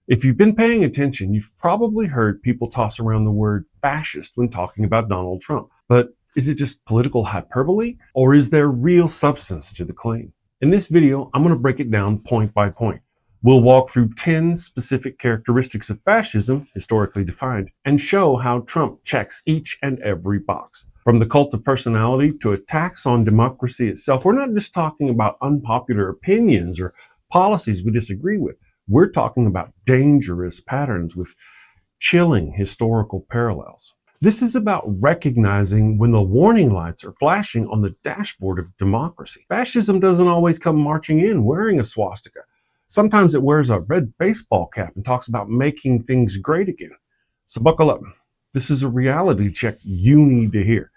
If you've been paying attention, you've probably heard people toss around the word fascist when talking about Donald Trump. But is it just political hyperbole, or is there real substance to the claim? In this video, I'm going to break it down point by point. We'll walk through 10 specific characteristics of fascism, historically defined, and show how Trump checks each and every box. From the cult of personality to attacks on democracy itself, we're not just talking about unpopular opinions or policies we disagree with. We're talking about dangerous patterns with chilling historical parallels. This is about recognizing when the warning lights are flashing on the dashboard of democracy. Fascism doesn't always come marching in wearing a swastika. Sometimes it wears a red baseball cap and talks about making things great again. So buckle up. This is a reality check you need to hear.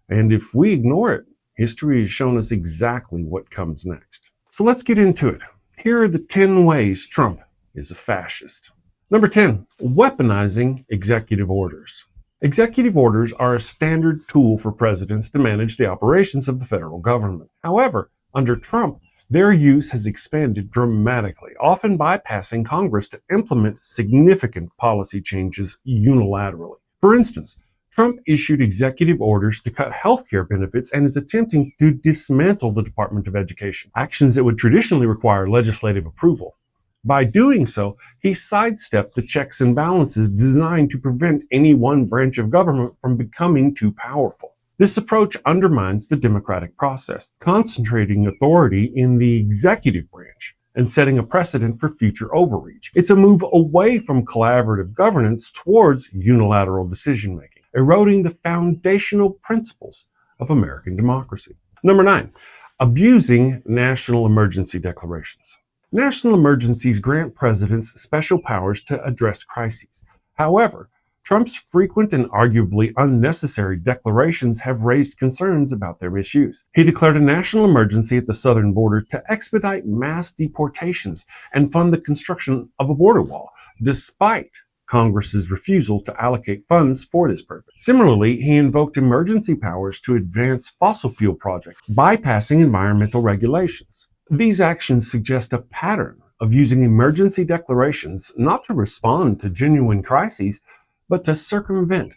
And if we ignore it, history has shown us exactly what comes next. So let's get into it. Here are the 10 ways Trump is a fascist. Number 10, weaponizing executive orders. Executive orders are a standard tool for presidents to manage the operations of the federal government. However, under Trump, their use has expanded dramatically, often bypassing Congress to implement significant policy changes unilaterally. For instance, Trump issued executive orders to cut healthcare benefits and is attempting to dismantle the Department of Education, actions that would traditionally require legislative approval. By doing so, he sidestepped the checks and balances designed to prevent any one branch of government from becoming too powerful. This approach undermines the democratic process, concentrating authority in the executive branch and setting a precedent for future overreach. It's a move away from collaborative governance towards unilateral decision-making, eroding the foundational principles of American democracy. Number 9, abusing national emergency declarations. National emergencies grant presidents special powers to address crises. However, Trump's frequent and arguably unnecessary declarations have raised concerns about their misuse. He declared a national emergency at the southern border to expedite mass deportations and fund the construction of a border wall, despite Congress's refusal to allocate funds for this purpose. Similarly, he invoked emergency powers to advance fossil fuel projects, bypassing environmental regulations. These actions suggest a pattern of using emergency declarations not to respond to genuine crises, but to circumvent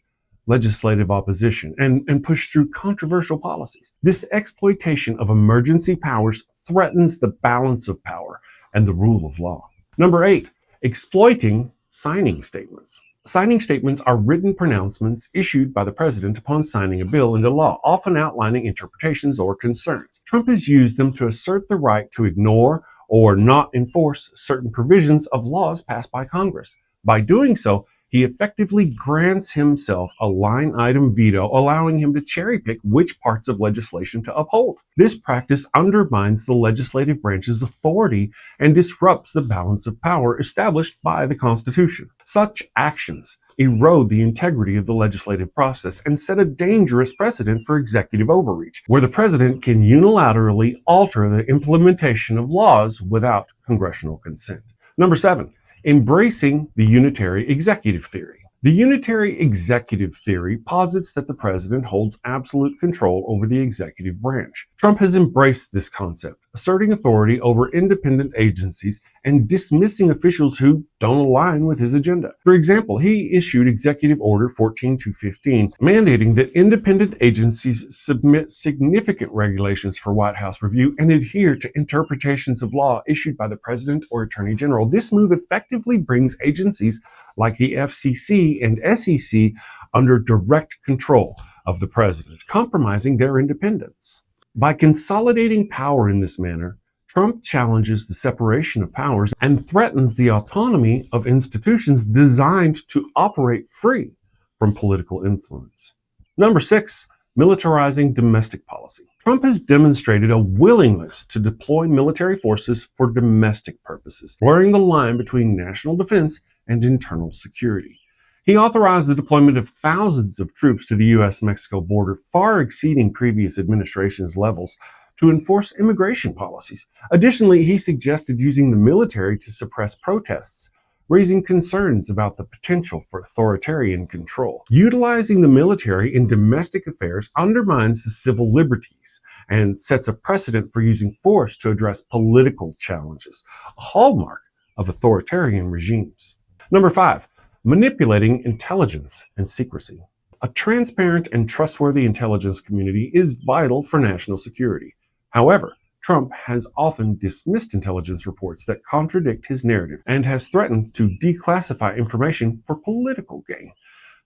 legislative opposition and push through controversial policies. This exploitation of emergency powers threatens the balance of power and the rule of law. Number 8, exploiting signing statements. Signing statements are written pronouncements issued by the president upon signing a bill into law, often outlining interpretations or concerns. Trump has used them to assert the right to ignore or not enforce certain provisions of laws passed by Congress. By doing so, he effectively grants himself a line item veto, allowing him to cherry pick which parts of legislation to uphold. This practice undermines the legislative branch's authority and disrupts the balance of power established by the Constitution. Such actions erode the integrity of the legislative process and set a dangerous precedent for executive overreach, where the president can unilaterally alter the implementation of laws without congressional consent. Number 7, embracing the Unitary Executive Theory. The Unitary Executive Theory posits that the president holds absolute control over the executive branch. Trump has embraced this concept, asserting authority over independent agencies and dismissing officials who don't align with his agenda. For example, he issued Executive Order 14215, mandating that independent agencies submit significant regulations for White House review and adhere to interpretations of law issued by the president or attorney general. This move effectively brings agencies like the FCC and SEC under direct control of the president, compromising their independence. By consolidating power in this manner, Trump challenges the separation of powers and threatens the autonomy of institutions designed to operate free from political influence. Number 6, militarizing domestic policy. Trump has demonstrated a willingness to deploy military forces for domestic purposes, blurring the line between national defense and internal security. He authorized the deployment of thousands of troops to the U.S.-Mexico border, far exceeding previous administrations' levels, to enforce immigration policies. Additionally, he suggested using the military to suppress protests, raising concerns about the potential for authoritarian control. Utilizing the military in domestic affairs undermines the civil liberties and sets a precedent for using force to address political challenges, a hallmark of authoritarian regimes. Number 5, manipulating intelligence and secrecy. A transparent and trustworthy intelligence community is vital for national security. However, Trump has often dismissed intelligence reports that contradict his narrative and has threatened to declassify information for political gain.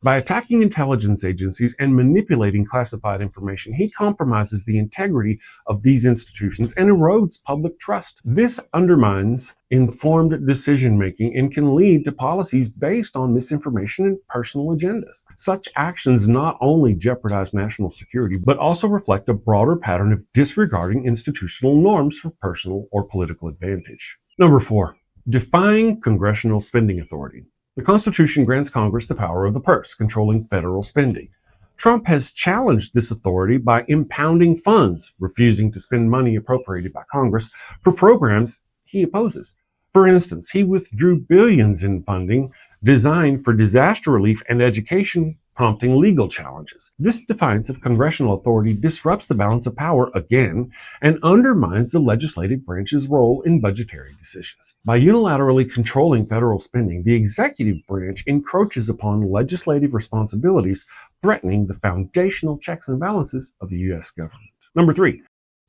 By attacking intelligence agencies and manipulating classified information, he compromises the integrity of these institutions and erodes public trust. This undermines informed decision-making and can lead to policies based on misinformation and personal agendas. Such actions not only jeopardize national security, but also reflect a broader pattern of disregarding institutional norms for personal or political advantage. Number 4, defying congressional spending authority. The Constitution grants Congress the power of the purse, controlling federal spending. Trump has challenged this authority by impounding funds, refusing to spend money appropriated by Congress for programs he opposes. For instance, he withdrew billions in funding designed for disaster relief and education, prompting legal challenges. This defiance of congressional authority disrupts the balance of power again and undermines the legislative branch's role in budgetary decisions. By unilaterally controlling federal spending, the executive branch encroaches upon legislative responsibilities, threatening the foundational checks and balances of the U.S. government. Number 3,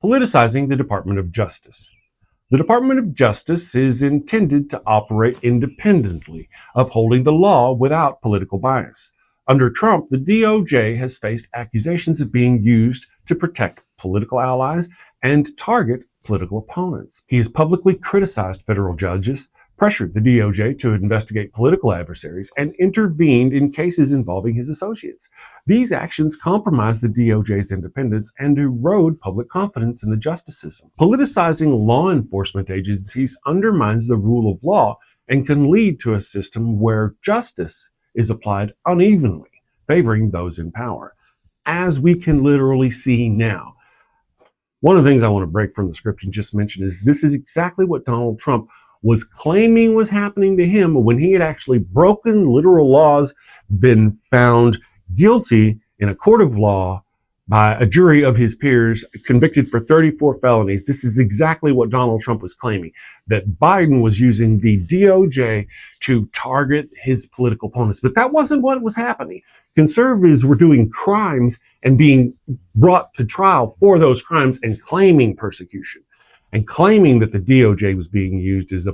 politicizing the Department of Justice. The Department of Justice is intended to operate independently, upholding the law without political bias. Under Trump, the DOJ has faced accusations of being used to protect political allies and target political opponents. He has publicly criticized federal judges, pressured the DOJ to investigate political adversaries, and intervened in cases involving his associates. These actions compromise the DOJ's independence and erode public confidence in the justice system. Politicizing law enforcement agencies undermines the rule of law and can lead to a system where justice is applied unevenly, favoring those in power, as we can literally see now. One of the things I want to break from the script and just mention is this is exactly what Donald Trump was claiming was happening to him when he had actually broken literal laws, been found guilty in a court of law by a jury of his peers, convicted for 34 felonies. This is exactly what Donald Trump was claiming, that Biden was using the DOJ to target his political opponents. But that wasn't what was happening. Conservatives were doing crimes and being brought to trial for those crimes and claiming persecution and claiming that the DOJ was being used as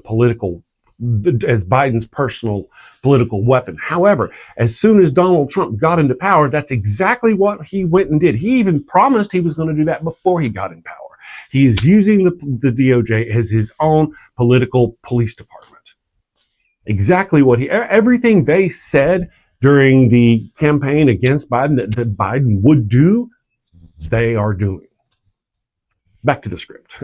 as Biden's personal political weapon. However, as soon as Donald Trump got into power, that's exactly what he went and did. He even promised he was going to do that before he got in power. He is using the DOJ as his own political police department. Exactly what everything they said during the campaign against Biden that Biden would do, they are doing. Back to the script.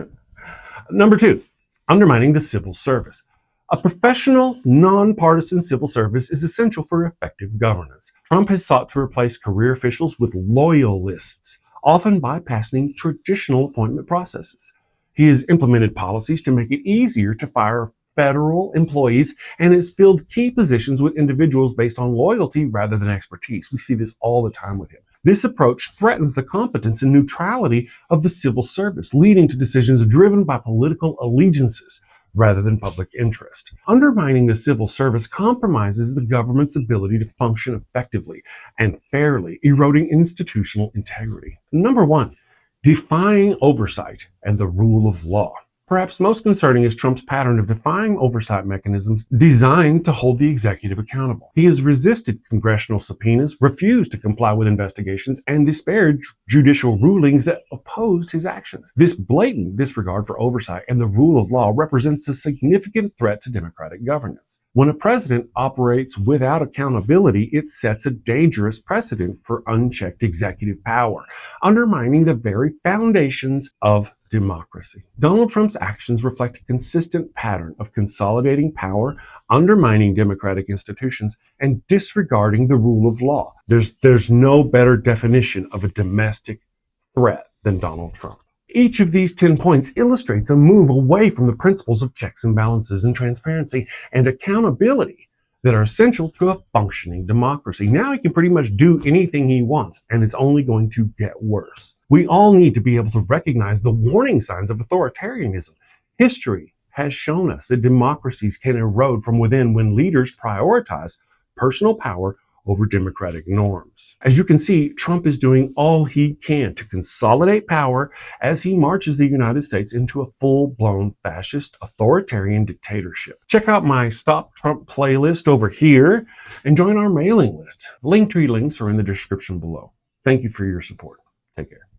Number 2, undermining the civil service. A professional, nonpartisan civil service is essential for effective governance. Trump has sought to replace career officials with loyalists, often bypassing traditional appointment processes. He has implemented policies to make it easier to fire federal employees and has filled key positions with individuals based on loyalty rather than expertise. We see this all the time with him. This approach threatens the competence and neutrality of the civil service, leading to decisions driven by political allegiances rather than public interest. Undermining the civil service compromises the government's ability to function effectively and fairly, eroding institutional integrity. Number 1, defying oversight and the rule of law. Perhaps most concerning is Trump's pattern of defying oversight mechanisms designed to hold the executive accountable. He has resisted congressional subpoenas, refused to comply with investigations, and disparaged judicial rulings that opposed his actions. This blatant disregard for oversight and the rule of law represents a significant threat to democratic governance. When a president operates without accountability, it sets a dangerous precedent for unchecked executive power, undermining the very foundations of democracy. Donald Trump's actions reflect a consistent pattern of consolidating power, undermining democratic institutions, and disregarding the rule of law. There's no better definition of a domestic threat than Donald Trump. Each of these 10 points illustrates a move away from the principles of checks and balances and transparency and accountability that are essential to a functioning democracy. Now he can pretty much do anything he wants, and it's only going to get worse. We all need to be able to recognize the warning signs of authoritarianism. History has shown us that democracies can erode from within when leaders prioritize personal power over democratic norms. As you can see, Trump is doing all he can to consolidate power as he marches the United States into a full-blown fascist authoritarian dictatorship. Check out my Stop Trump playlist over here and join our mailing list. Linktree links are in the description below. Thank you for your support. Take care.